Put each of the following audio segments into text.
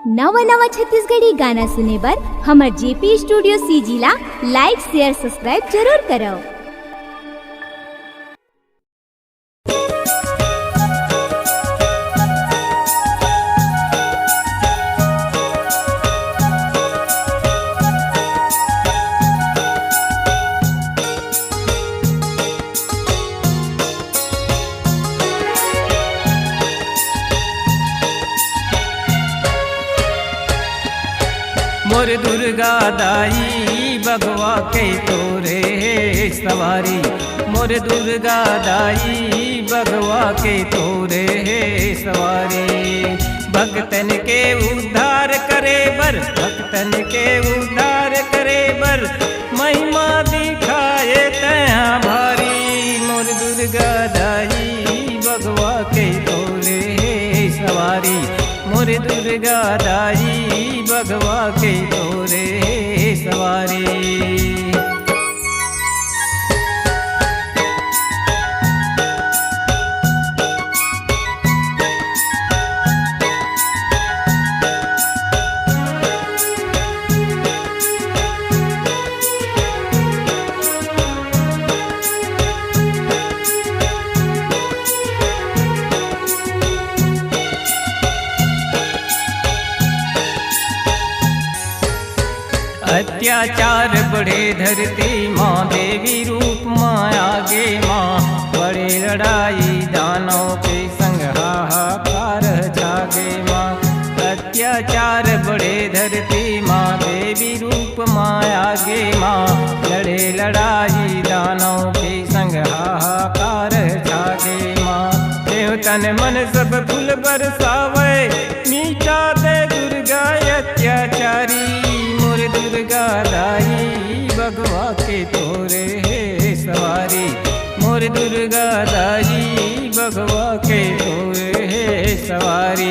नवा नवा छत्तीसगढ़ी गाना सुने बर हमर जेपी स्टूडियो सीजी ला लाइक शेयर सब्सक्राइब जरूर करो। मोर दुर्गा दाई बगवा के तोरे सवारी, मोर दुर्गा दाई बगवा के तोरे सवारी। भक्तन के उद्धार करे बर, भक्तन के उद्धार करे बर, महिमा दिखाए तहाँ भारी। मोर दुर्गा दाई बगवा के तोरे सवारी, मोर दुर्गा दाई बगवा के तोरे सवारी। अत्याचार बढ़े धरती माँ, देवी रूप माँ आगे माँ। बड़े लड़ाई दानों के संग हाहाकार जागे माँ। अत्याचार बढ़े धरती माँ, देवी रूप माँ आगे माँ। लड़े लड़ाई दानों के संग हाहाकार जागे माँ। देव तन मन सब फूल बरसावे, मीठा दे दुर्गा अत्याचारी। मोर दुर्गा दाई बगवा के तोरे सवारी, मोर दुर्गा दाई बगवा के तोरे सवारी।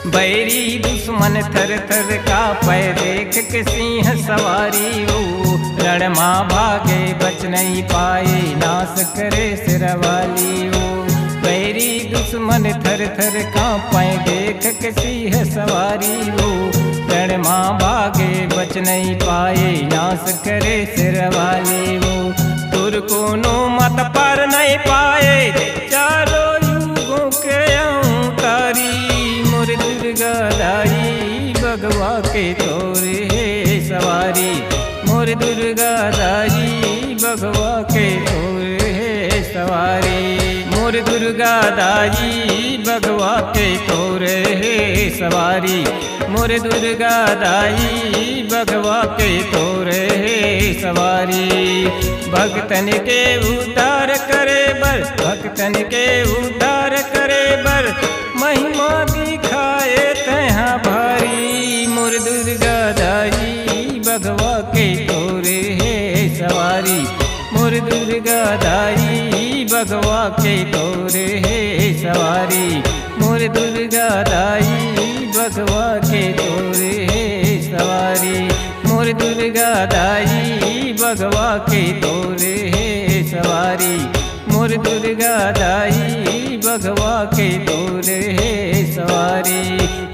बैरी दुश्मन थर थर का पै, देख के सिंह सवारी वो। रणमा भागे बच नहीं पाए, नाश करे सिरवाली वो। बैरी दुश्मन थर थर का पै, देख के सिंह सवारी वो। रणमा भागे बच नहीं पाए, नाश करे सिरवाली वो। तुर को नो मत पर नहीं पाए, चारों युगों के अवतारी। मोर दुर्गा दाई बगवा के तोरे सवारी, मोर दुर्गा दाई बगवा के तोरे सवारी। मोर दुर्गा दाई बगवा के तोरे सवारी, मोर दुर्गा दाई बगवा के तोरे सवारी। भक्तन के उद्धार करे बर, भक्तन के उद्धार करे बर, महिमा दिखाए तहाँ भारी। मोर दुर्गा दाई बगवा के तोरे सवारी, मोर दुर्गा दाई बगवा के तोरे सवारी। मोर दुर्गा दाई बगवा के तोरे सवारी, मोर दुर्गा दाई बगवा के तोरे सवारी। मोर दुर्गा दाई बगवा के तोरे सवारी,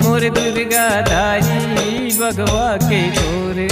मोर दुर्गा दाई बगवा के तोरे